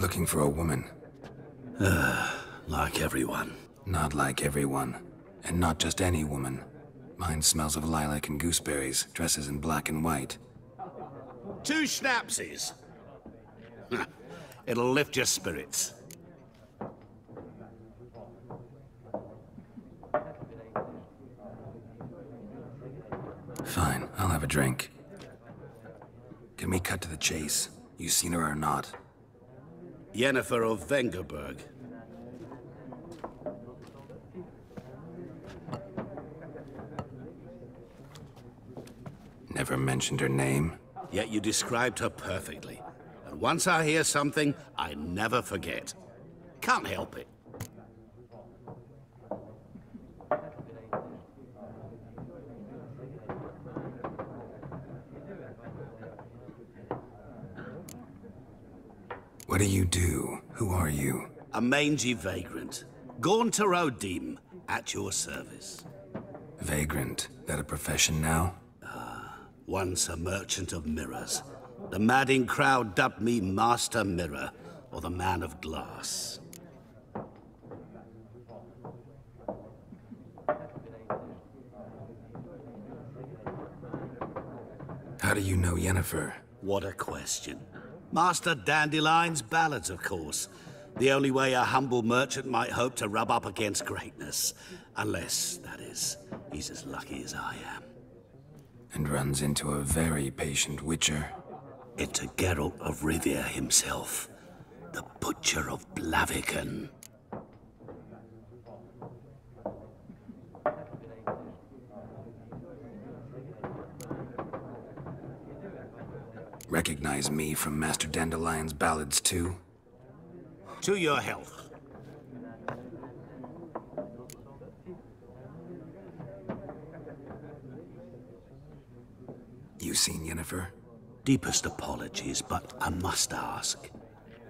Looking for a woman. Like everyone. Not like everyone. And not just any woman. Mine smells of lilac and gooseberries, dresses in black and white. 2 schnapsies. It'll lift your spirits. Fine, I'll have a drink. Can we cut to the chase? You seen her or not? Yennefer of Vengerberg. Never mentioned her name. Yet you described her perfectly. And once I hear something, I never forget. Can't help it. What do you do? Who are you? A mangy vagrant. Gone to Rodim, at your service. Vagrant. That a profession now? Once a merchant of mirrors. The madding crowd dubbed me Master Mirror, or the Man of Glass. How do you know Yennefer? What a question. Master Dandelion's ballads, of course. The only way a humble merchant might hope to rub up against greatness. Unless, that is, he's as lucky as I am. And runs into a very patient witcher. Into Geralt of Rivia himself. The Butcher of Blaviken. Recognize me from Master Dandelion's ballads too? To your health. You seen Yennefer? Deepest apologies, but I must ask.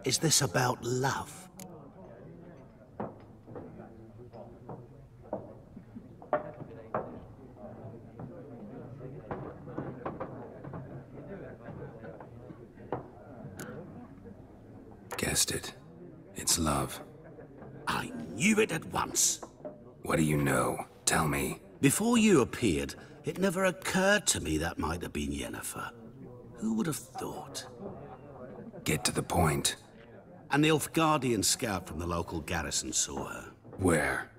Is this about love? Guessed it. It's love. I knew it at once. What do you know? Tell me. Before you appeared, it never occurred to me that might have been Yennefer. Who would have thought? Get to the point. An Nilfgaardian scout from the local garrison saw her. Where?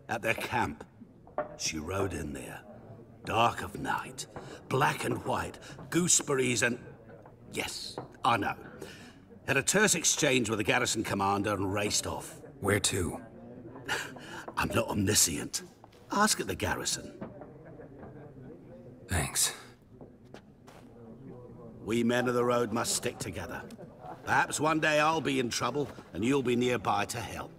At their camp. She rode in there. Dark of night. Black and white. Gooseberries and... Yes, I know. Had a terse exchange with the garrison commander and raced off. Where to? I'm not omniscient. Ask at the garrison. Thanks. We men of the road must stick together. Perhaps one day I'll be in trouble, and you'll be nearby to help.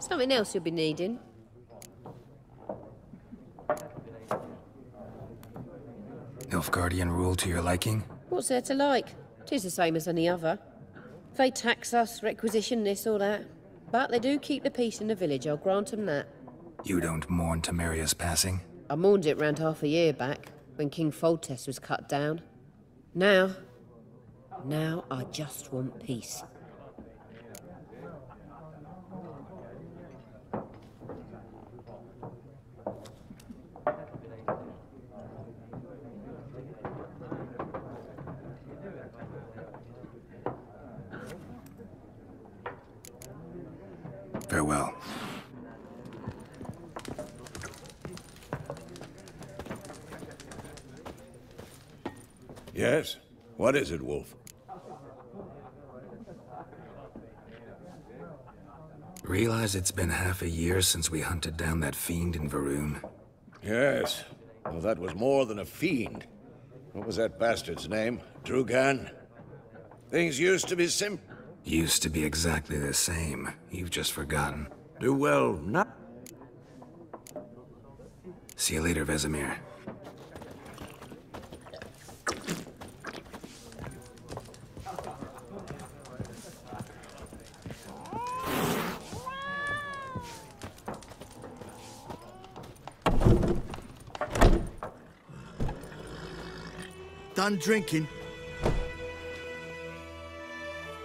Something else you'll be needing. Nilfgaardian rule to your liking? What's there to like? 'Tis the same as any other. They tax us, requisition this or that. But they do keep the peace in the village, I'll grant 'em that. You don't mourn Temeria's passing? I mourned it round half a year back, when King Foltest was cut down. Now I just want peace. Farewell. Yes? What is it, Wolf? Realize it's been half a year since we hunted down that fiend in Varun? Yes. Well, that was more than a fiend. What was that bastard's name? Drugan? Things used to be simple. Used to be exactly the same. You've just forgotten. Do well not. See you later, Vesemir. Done drinking?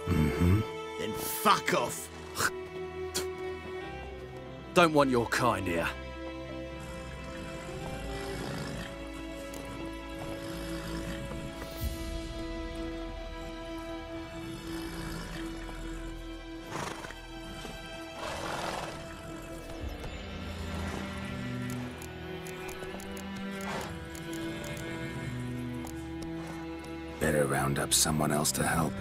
Mm-hmm. Then fuck off. Don't want your kind here. Better round up someone else to help.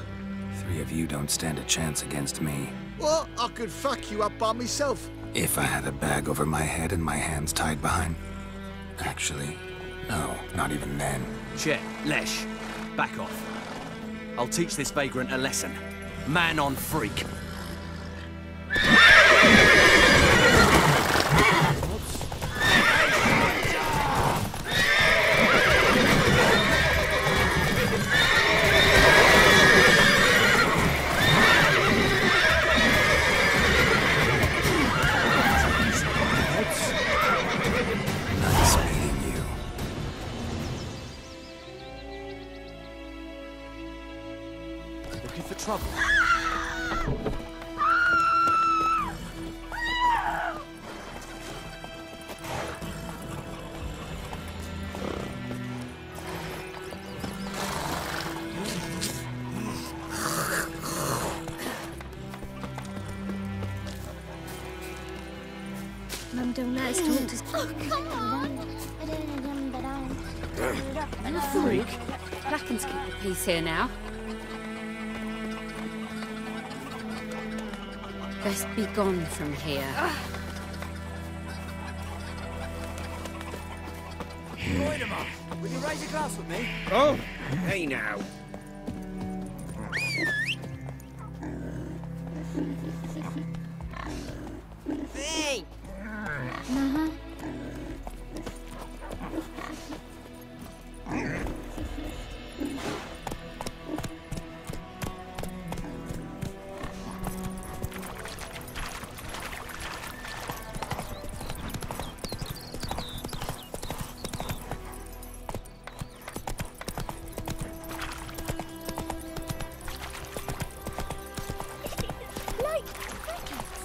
3 of you don't stand a chance against me. What? I could fuck you up by myself. If I had a bag over my head and my hands tied behind... Actually, no, not even then. Chet, Lesh, back off. I'll teach this vagrant a lesson. Man on freak. Nice meeting you. Looking for trouble? Mum, don't let us talk to... Oh, come on! You freak. Blacken's keep the peace here now. Best be gone from here. Moidema, will you raise a glass with me? Oh, hey now. Hey! Uh-huh. Like crickets.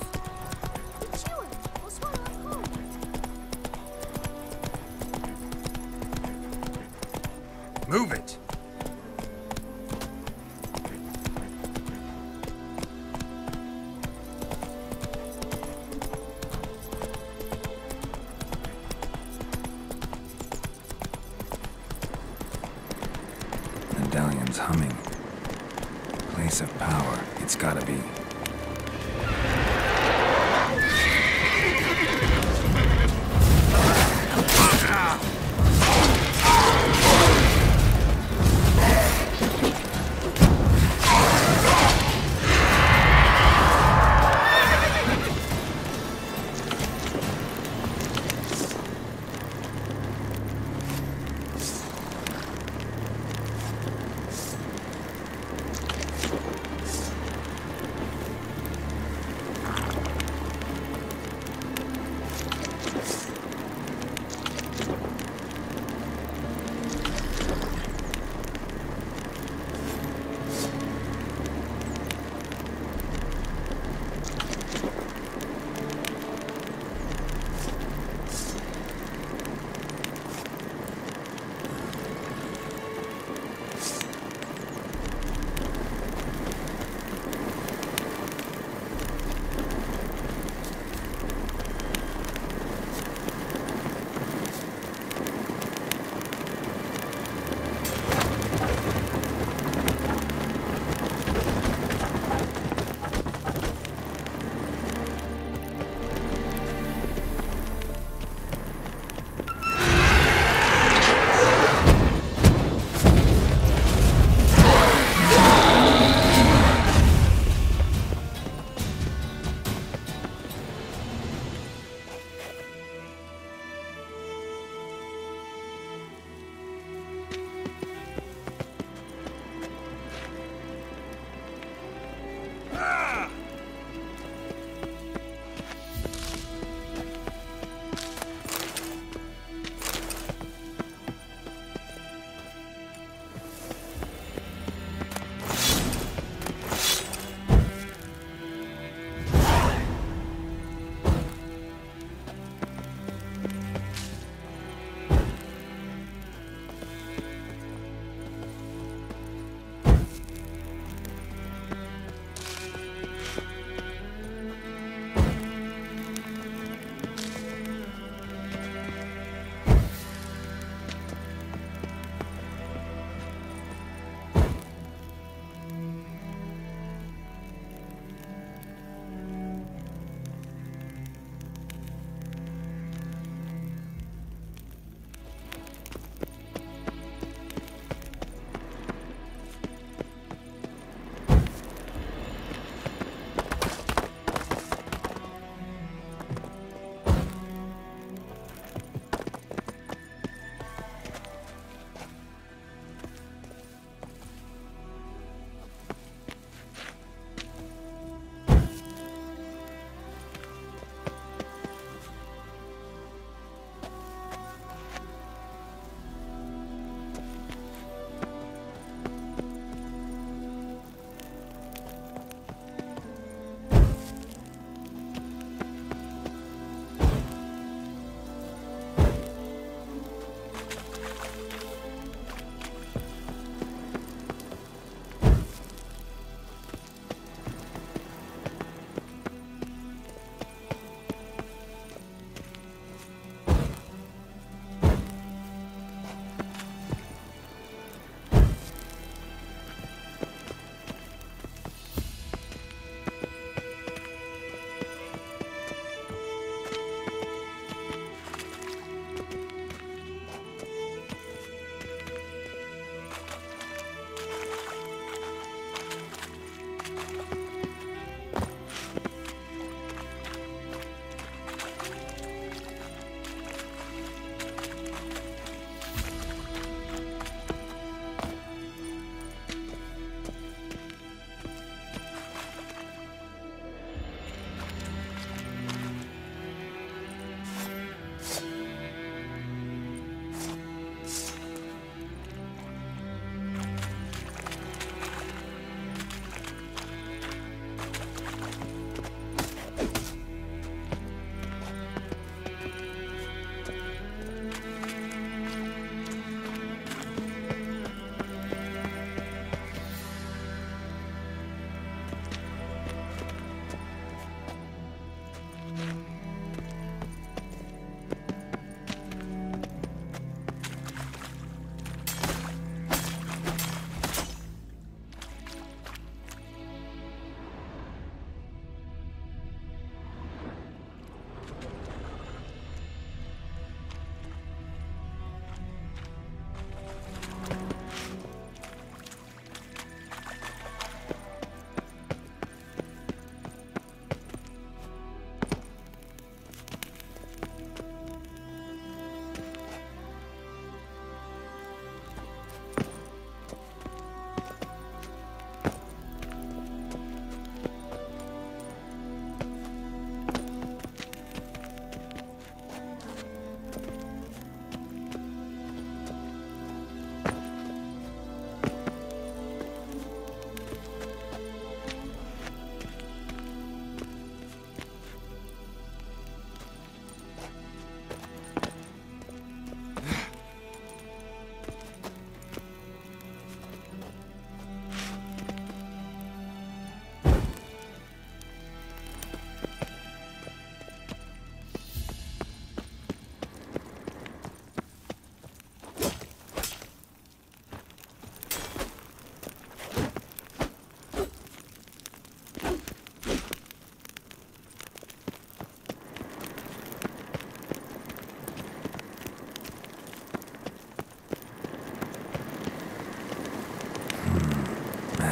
You chew 'em or swallow 'em whole. Move it! Medallion's humming. Place of power. It's gotta be.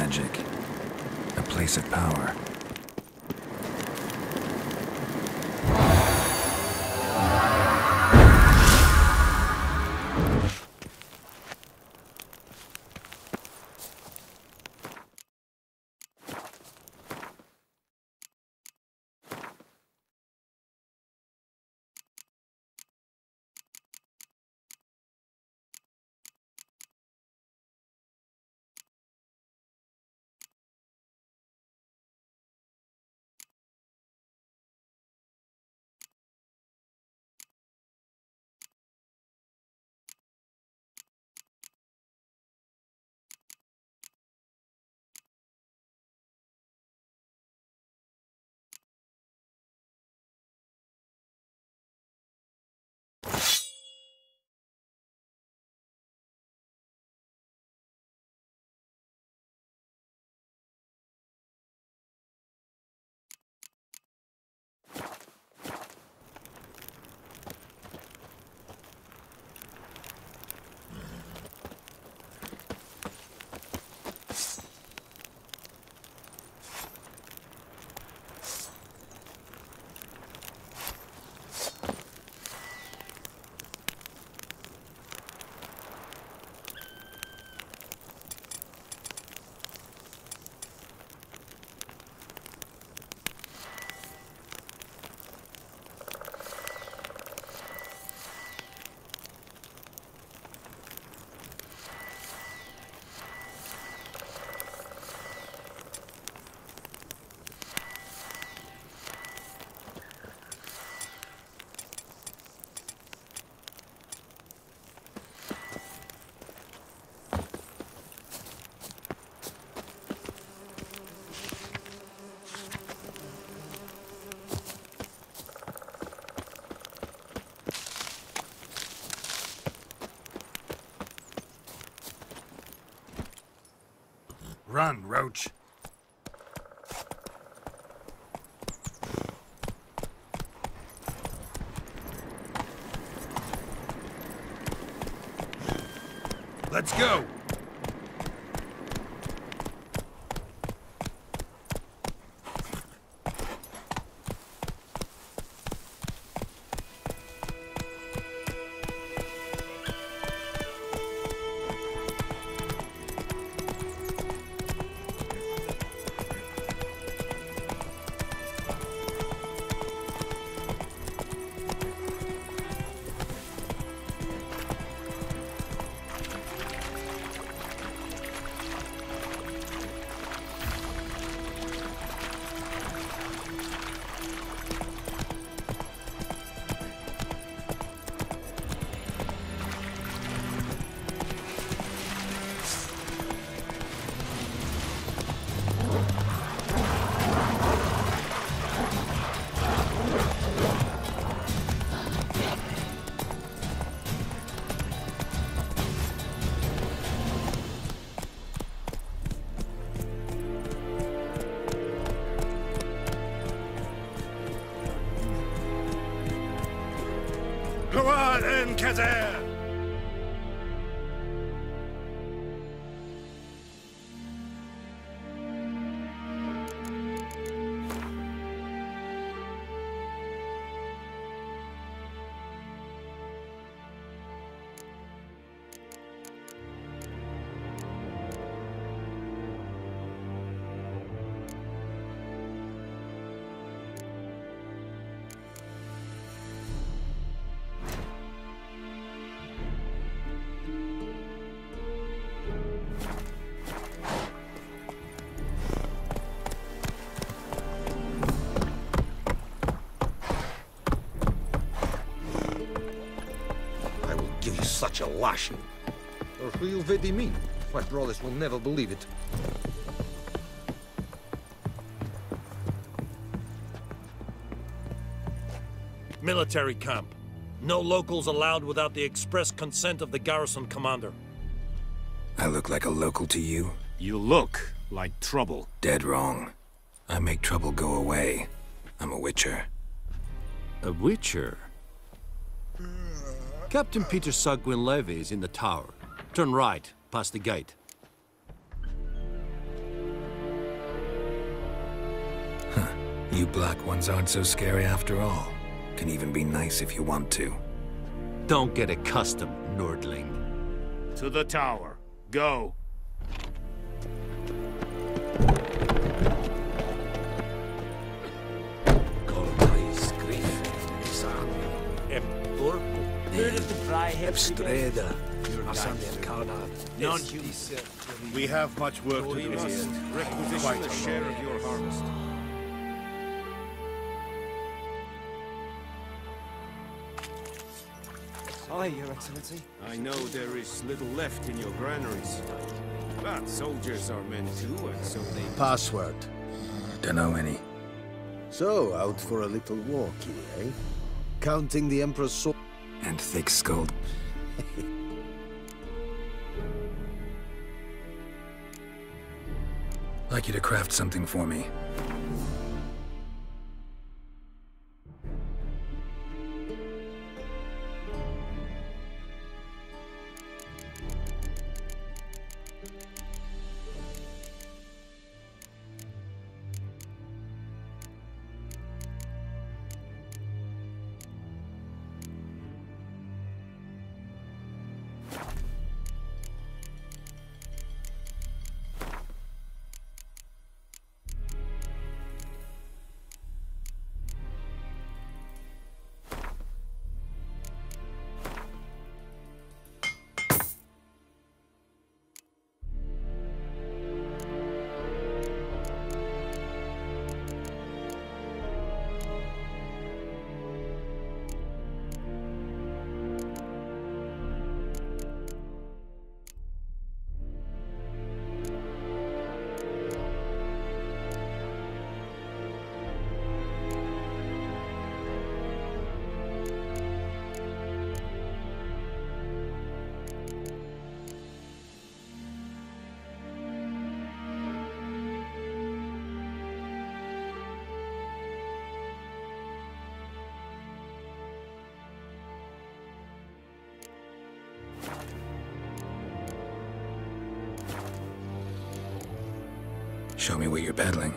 magic. A place of power. Run, Roach. Let's go! Kazer! Such a lashing. Or who you really mean? My brothers will never believe it. Military camp. No locals allowed without the express consent of the garrison commander. I look like a local to you? You look like trouble. Dead wrong. I make trouble go away. I'm a witcher. A witcher? Captain Peter Sagwin Levy is in the tower. Turn right, past the gate. You black ones aren't so scary after all. Can even be nice if you want to. Don't get accustomed, Nordling. To the tower. Go. We have much work to do here. Requisition a share of your harvest. Aye, Your Excellency. I know there is little left in your granaries. But soldiers are men too, and so they... Password. Dunno any. So, out for a little walk here, eh? Counting the Emperor's sword. And thick-skulled. Like you to craft something for me. Show me what you're peddling.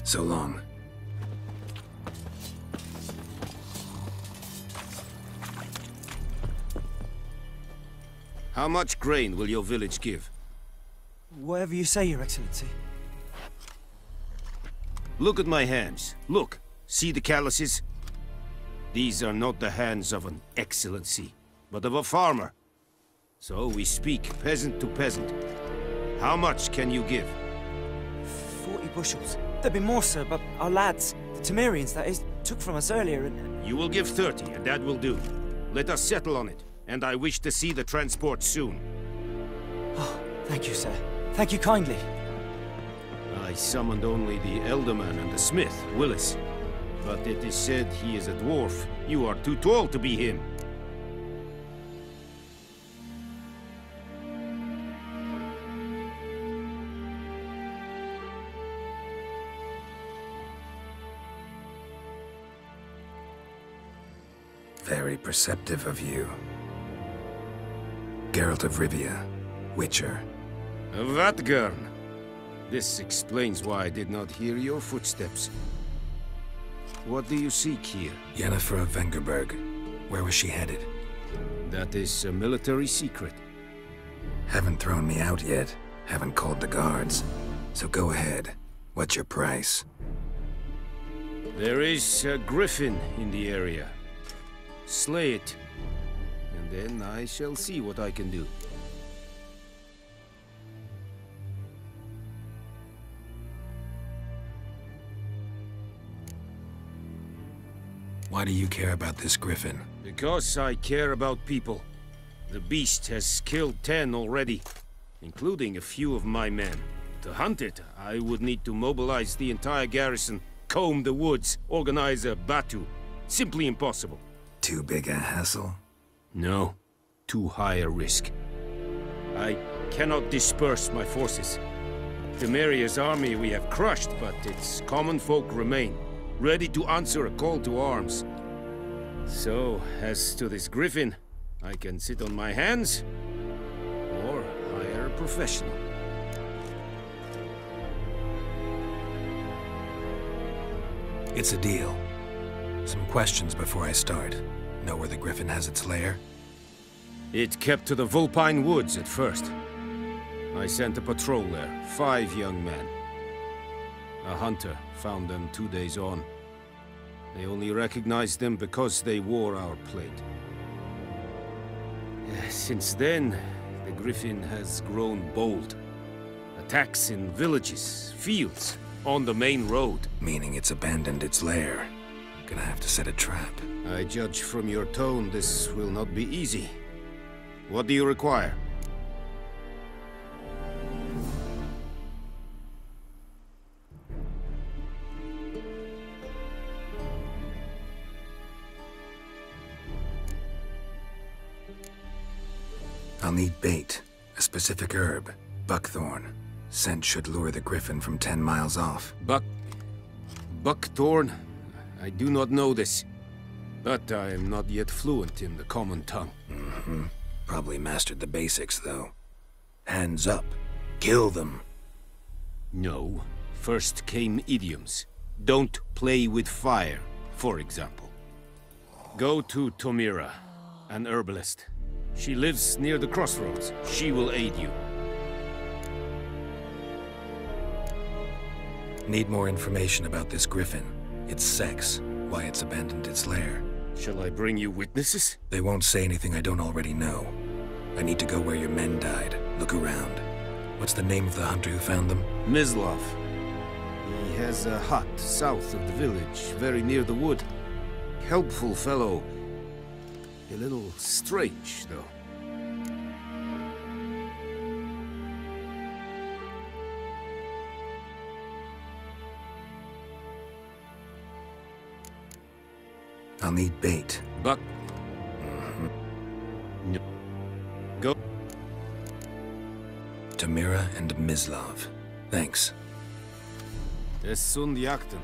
So long. How much grain will your village give? Whatever you say, Your Excellency. Look at my hands. Look. See the calluses? These are not the hands of an excellency, but of a farmer. So we speak peasant to peasant. How much can you give? 40 bushels. There'd be more, sir, but our lads, the Temerians, that is, took from us earlier and... You will give 30, and that will do. Let us settle on it, and I wish to see the transport soon. Oh, thank you, sir. Thank you kindly. I summoned only the Elderman and the smith, Willis. But it is said he is a dwarf. You are too tall to be him. Very perceptive of you. Geralt of Rivia, Witcher. Vatt, ghern. This explains why I did not hear your footsteps. What do you seek here? Yennefer of Vengerberg. Where was she headed? That is a military secret. Haven't thrown me out yet. Haven't called the guards. So go ahead. What's your price? There is a griffin in the area. Slay it, and then I shall see what I can do. Why do you care about this griffin? Because I care about people. The beast has killed 10 already, including a few of my men. To hunt it, I would need to mobilize the entire garrison, comb the woods, organize a battue. Simply impossible. Too big a hassle? No. Too high a risk. I cannot disperse my forces. Temeria's army we have crushed, but its common folk remain, ready to answer a call to arms. So, as to this griffin, I can sit on my hands, or hire a professional. It's a deal. Some questions before I start. Know where the griffin has its lair? It kept to the Vulpine Woods at first. I sent a patrol there, 5 young men. A hunter found them 2 days on. They only recognized them because they wore our plate. Since then, the griffin has grown bold. Attacks in villages, fields, on the main road. Meaning it's abandoned its lair. Gonna have to set a trap. I judge from your tone this will not be easy. What do you require? I'll need bait, a specific herb, buckthorn. Scent should lure the griffin from 10 miles off. Buckthorn? I do not know this, but I am not yet fluent in the common tongue. Probably mastered the basics, though. Hands up. Kill them. No. First came idioms. Don't play with fire, for example. Go to Tomira, an herbalist. She lives near the crossroads. She will aid you. Need more information about this griffin. Its sex, why it's abandoned its lair. Shall I bring you witnesses? They won't say anything I don't already know. I need to go where your men died. Look around. What's the name of the hunter who found them? Mislav. He has a hut south of the village, very near the wood. Helpful fellow. A little strange, though. I'll need bait. Buck. No. Go. Tomira and Mislav. Thanks. Es sind Jagden.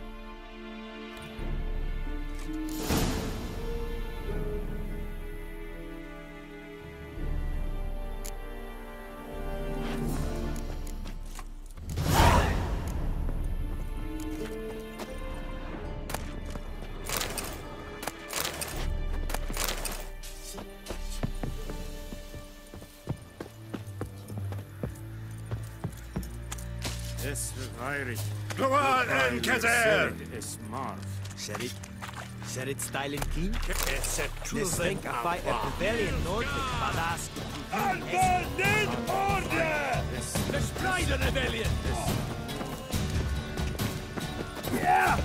Es verweiret. Go on, Enkezer! Es marv. Said it style and keen? Let's think I fight a rebellion north of Badass. In order! Destroy the rebellion! Yeah!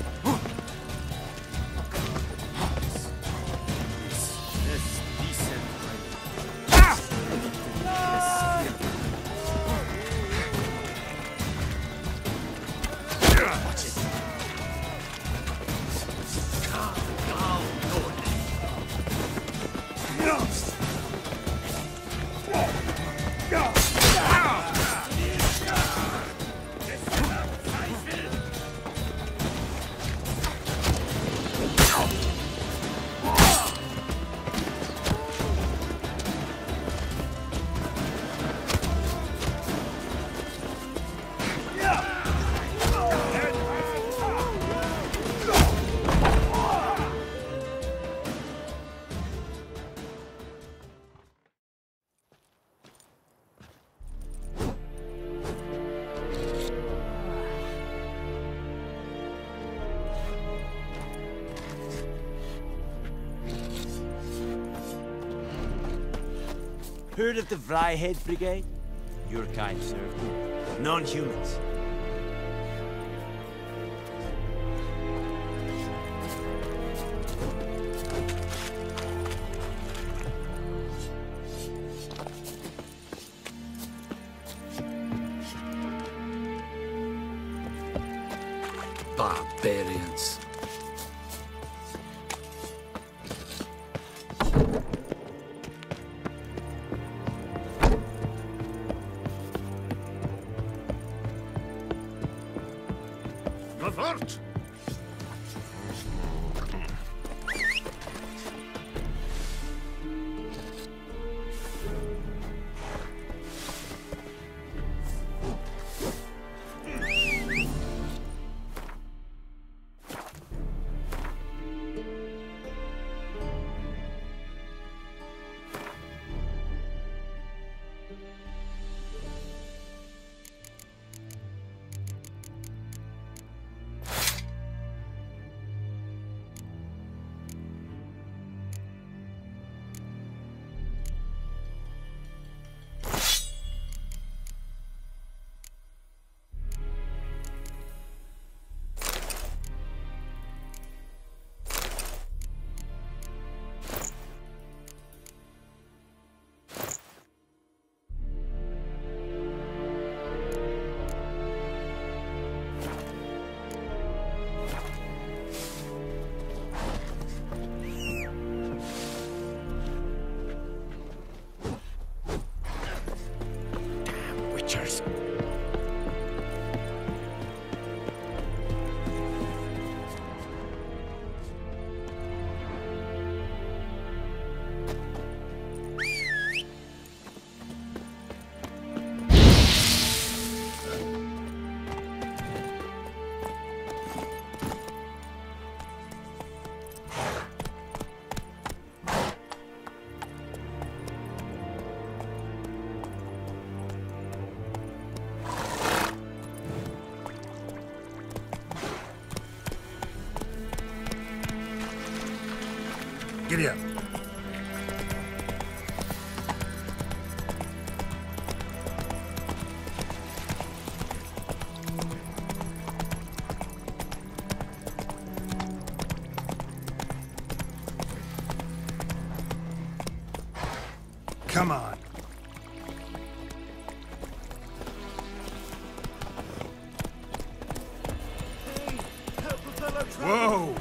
Heard of the Vryhead Brigade? Your kind served me. Non-humans. Barbarians. Vatt! Giddy up. Come on. Whoa!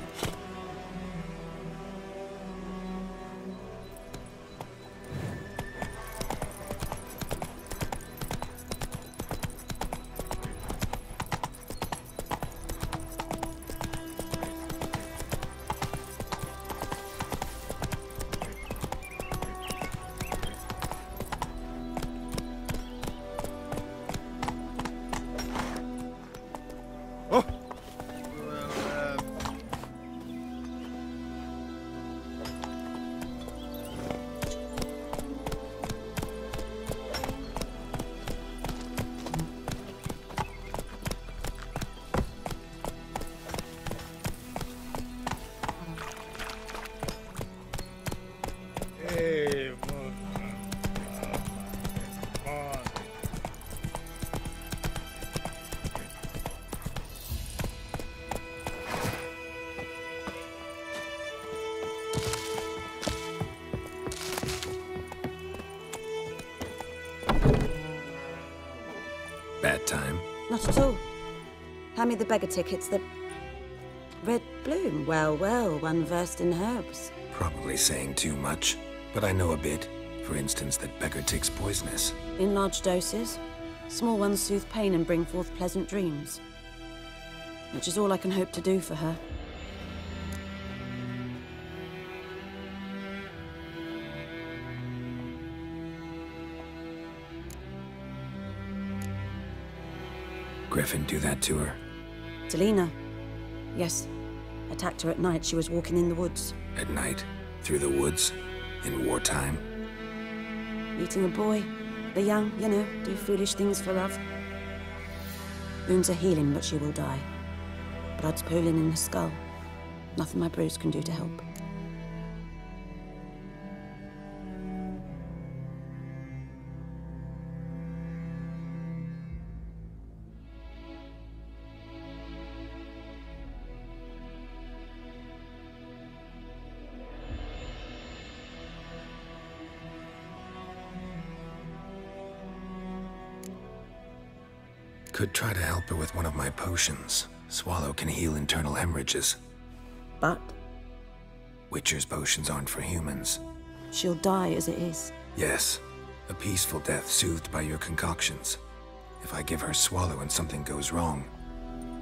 Bad time? Not at all. Hand me the beggar tickets, the... Red bloom. Well, well, one versed in herbs. Probably saying too much, but I know a bit. For instance, that beggar tick's poisonous. In large doses. Small ones soothe pain and bring forth pleasant dreams. Which is all I can hope to do for her. Griffin do that to her? Delina. Yes. Attacked her at night. She was walking in the woods. At night? Through the woods? In wartime? Meeting a boy. The young, you know, do foolish things for love. Wounds are healing, but she will die. Blood's pooling in the skull. Nothing my bruise can do to help. Could try to help her with one of my potions. Swallow can heal internal hemorrhages. But? Witcher's potions aren't for humans. She'll die as it is. Yes. A peaceful death soothed by your concoctions. If I give her Swallow and something goes wrong,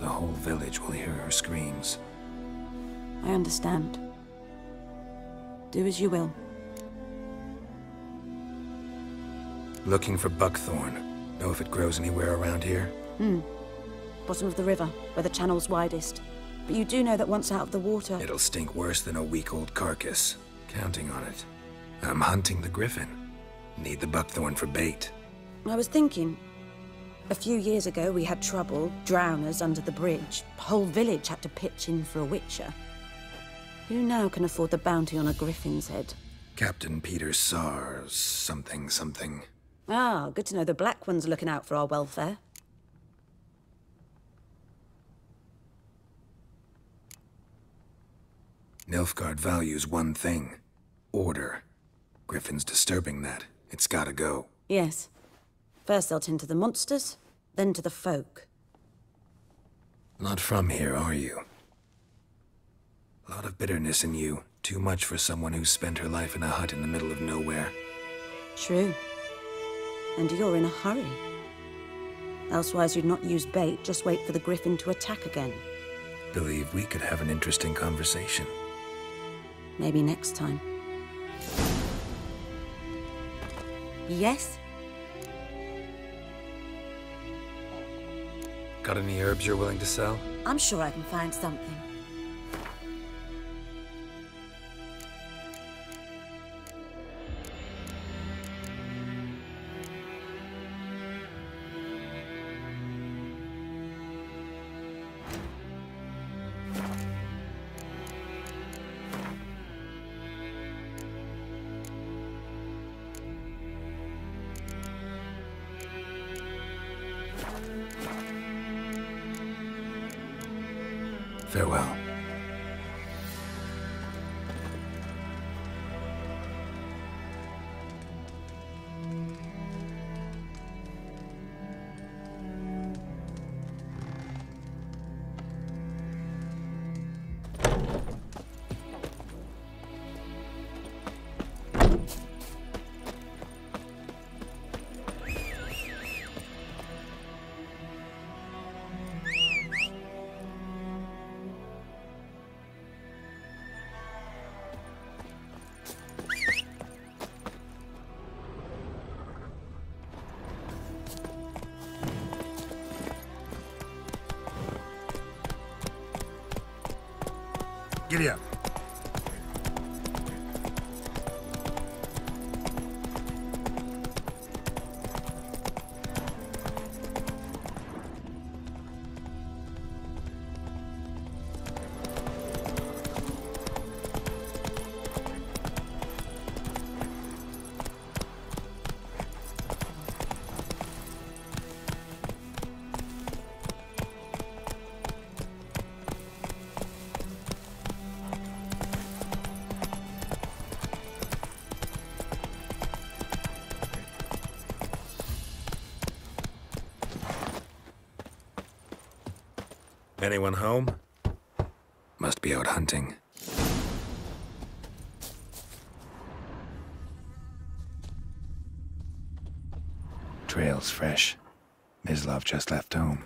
the whole village will hear her screams. I understand. Do as you will. Looking for buckthorn. Know if it grows anywhere around here? Bottom of the river, where the channel's widest. But you do know that once out of the water... It'll stink worse than a week-old carcass. Counting on it. I'm hunting the griffin. Need the buckthorn for bait. I was thinking... A few years ago, we had trouble, drowners under the bridge. The whole village had to pitch in for a witcher. Who now can afford the bounty on a griffin's head? Captain Peter Sar... something. Ah, good to know the Black One's looking out for our welfare. Nilfgaard values one thing. Order. Griffin's disturbing that. It's gotta go. Yes. First they'll tend to the monsters, then to the folk. Not from here, are you? A lot of bitterness in you. Too much for someone who spent her life in a hut in the middle of nowhere. True. And you're in a hurry. Elsewise you'd not use bait, just wait for the griffin to attack again. Believe we could have an interesting conversation. Maybe next time. Yes? Got any herbs you're willing to sell? I'm sure I can find something. Farewell. Giddy up. Anyone home? Must be out hunting. Trail's fresh. Mislav just left home.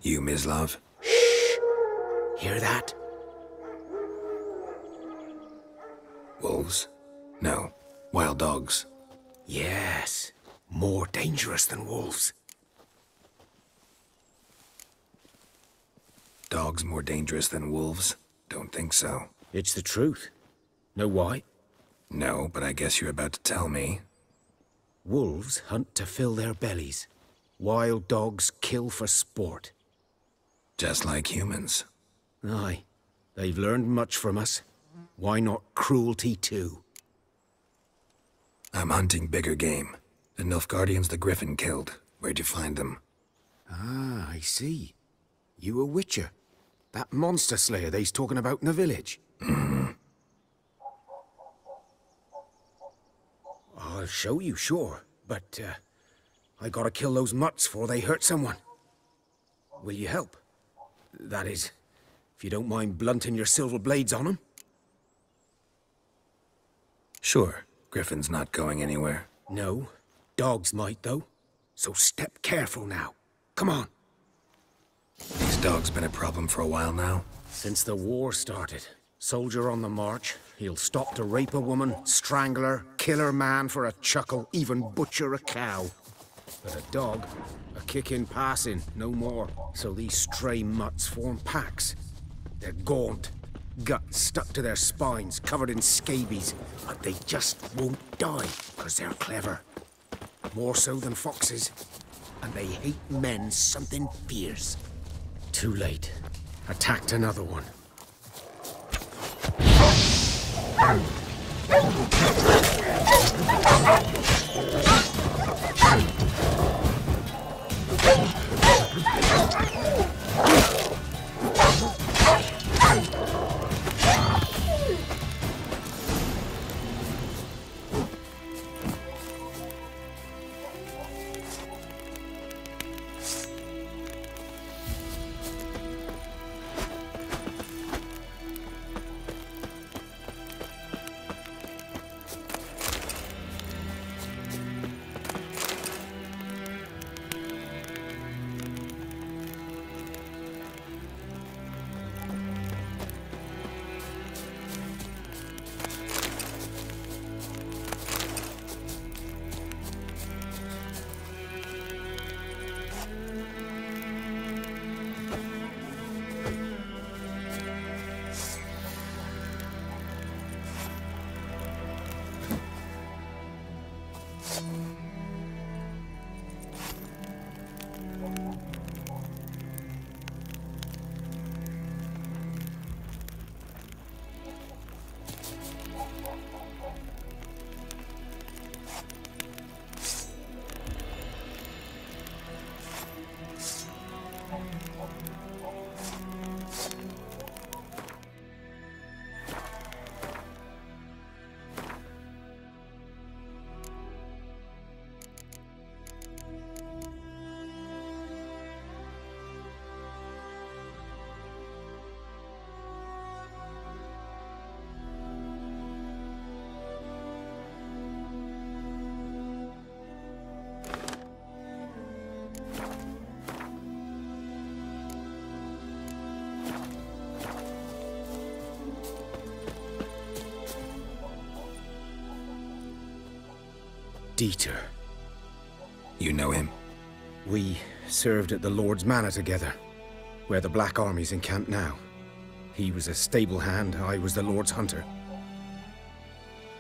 You, Mislav? Hear that? Wolves? No. Wild dogs. Yes. More dangerous than wolves. Dogs more dangerous than wolves? Don't think so. It's the truth. Know why? No, but I guess you're about to tell me. Wolves hunt to fill their bellies. Wild dogs kill for sport. Just like humans. Aye. They've learned much from us. Why not cruelty too? I'm hunting bigger game. The Nilfgaardians the Griffin killed. Where'd you find them? Ah, I see. You a witcher. That monster slayer they's talking about in the village. Mm-hmm. I'll show you, sure. But, I gotta kill those mutts before they hurt someone. Will you help? That is, if you don't mind blunting your silver blades on them. Sure. Griffin's not going anywhere. No. Dogs might, though. So step careful now. Come on. These dogs been a problem for a while now? Since the war started. Soldier on the march. He'll stop to rape a woman, strangle her, kill her man for a chuckle, even butcher a cow. But a dog, a kick in passing, no more. So these stray mutts form packs. They're gaunt, guts stuck to their spines, covered in scabies. But they just won't die, because they're clever. More so than foxes. And they hate men something fierce. Too late. Attacked another one. Dieter. You know him? We served at the Lord's Manor together, where the Black Army's encamped now. He was a stable hand, I was the Lord's hunter.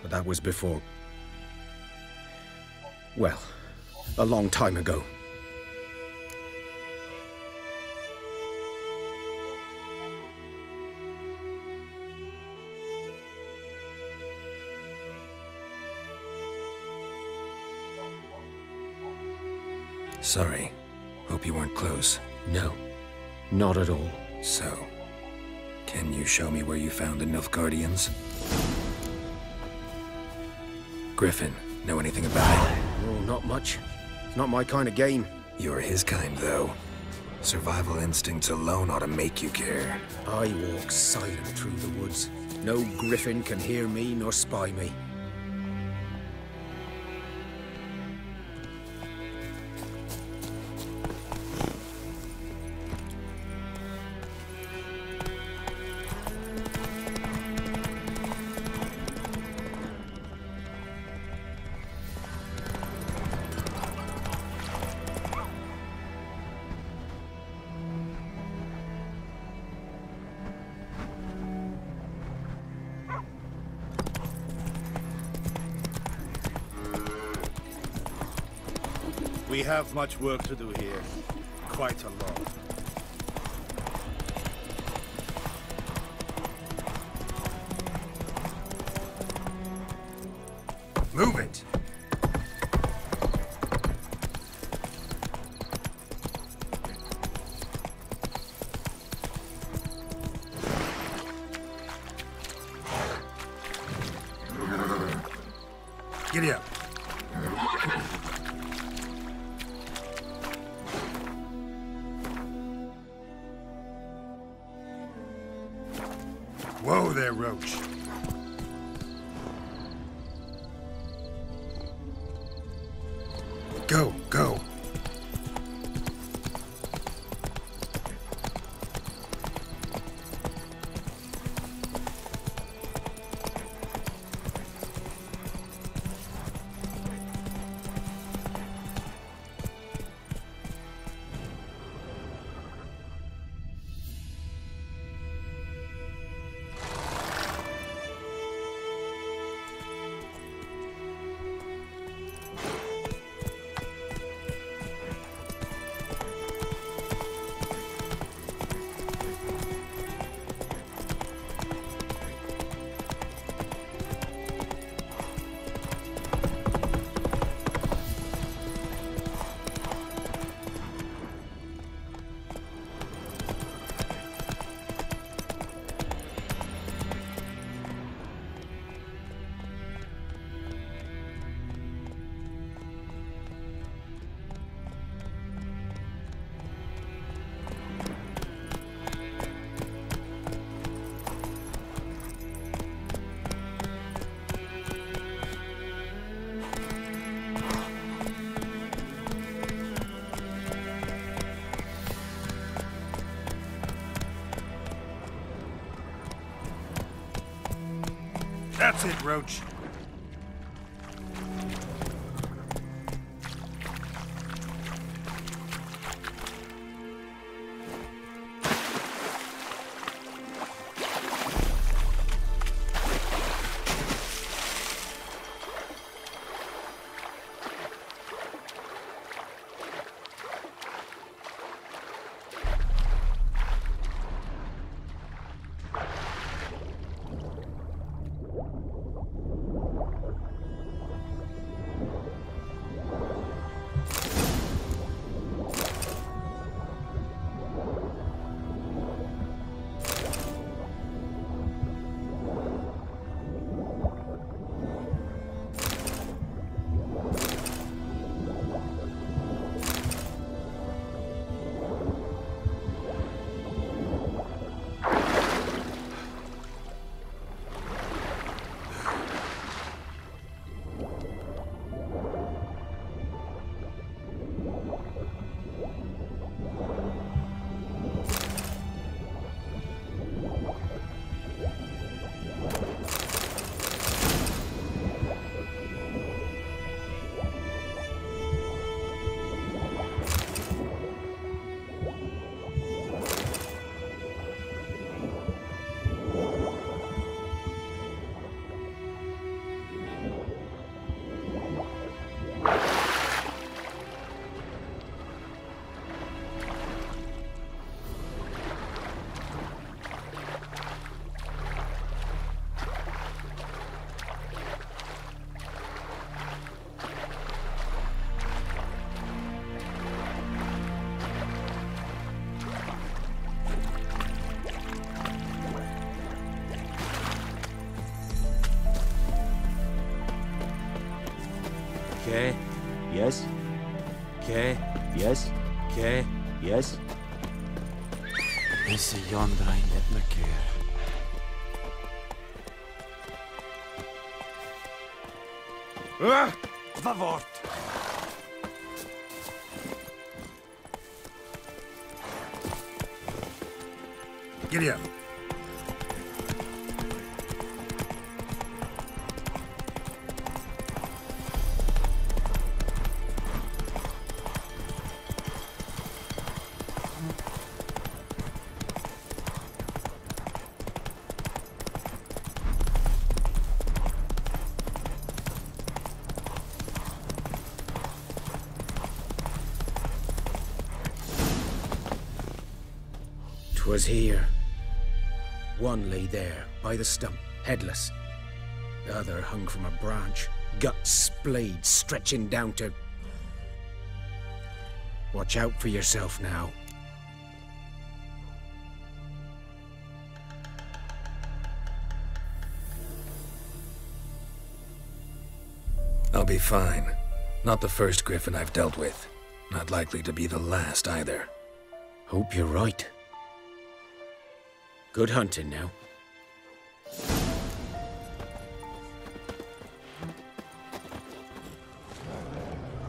But that was before... well, a long time ago. Sorry. Hope you weren't close. No, not at all. So, can you show me where you found enough Guardians? Griffin, know anything about it? Oh, not much. It's not my kind of game. You're his kind, though. Survival instincts alone ought to make you care. I walk silent through the woods. No griffin can hear me nor spy me. We have much work to do here. Quite a lot. Move it! Giddy up. Whoa there, Roach. Go, go. That's it, Roach. Okay. Yes. Okay. Yes. Okay. Yes. Disse Jondrain et Mercure. Va bort! Giddy up. Was here. One lay there, by the stump, headless. The other hung from a branch, guts splayed, stretching down to... Watch out for yourself now. I'll be fine. Not the first griffin I've dealt with. Not likely to be the last either. Hope you're right. Good hunting now.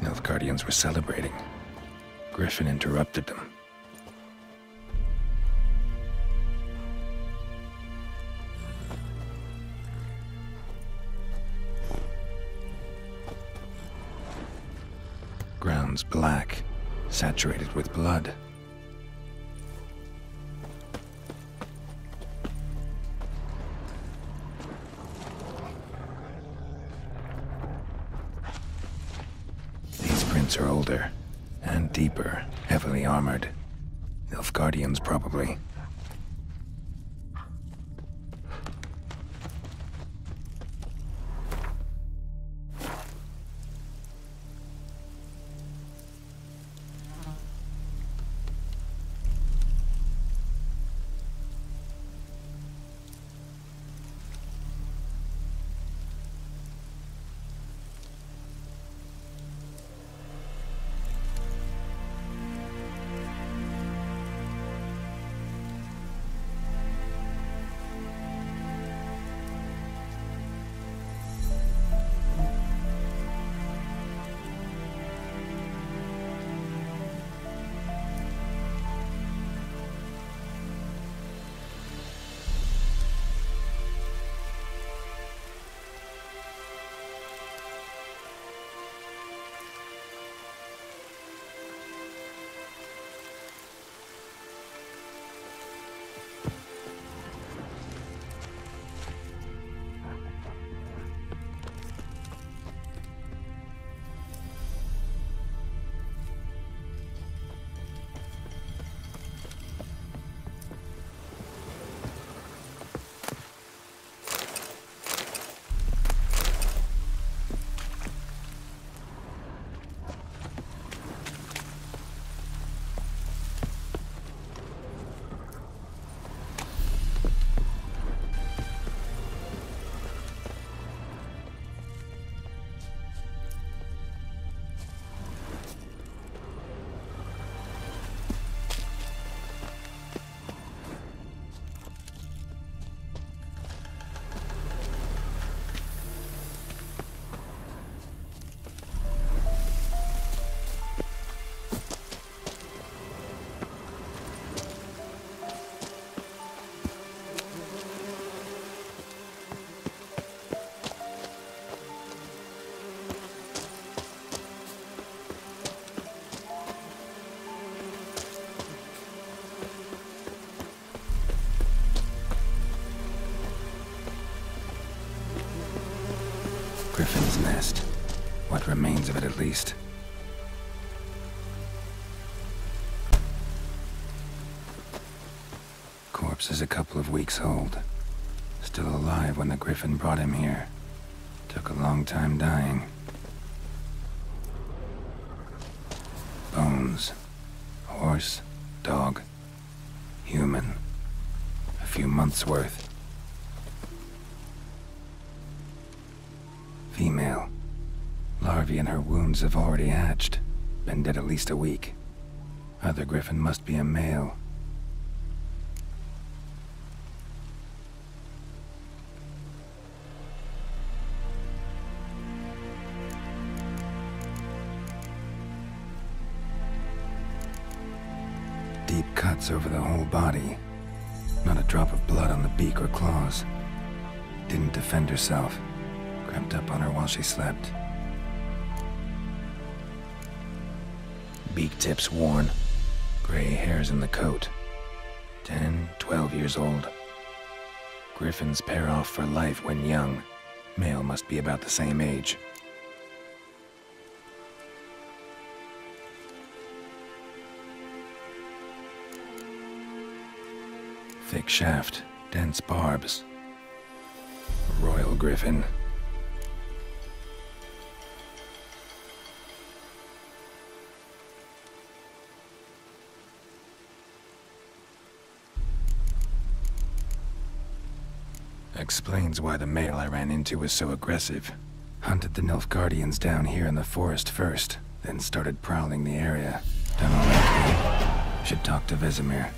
Nilfgaardians were celebrating. Griffin interrupted them. Ground's black, saturated with blood. Are older and deeper, heavily armored. Nilfgaardians, probably. Griffin's nest. What remains of it, at least. Corpse is a couple of weeks old. Still alive when the Griffin brought him here. Took a long time dying. Bones. Horse, dog, human. A few months' worth. Female. Large larvae in her wounds have already hatched. Been dead at least a week. Other griffin must be a male. Deep cuts over the whole body. Not a drop of blood on the beak or claws. Didn't defend herself. Crept up on her while she slept. Beak tips worn. Gray hairs in the coat. 10, 12 years old. Griffins pair off for life when young. Male must be about the same age. Thick shaft, dense barbs. Royal griffin. Explains why the male I ran into was so aggressive. Hunted the Nilfgaardians down here in the forest first, then started prowling the area. Done all I could. Should talk to Vesemir.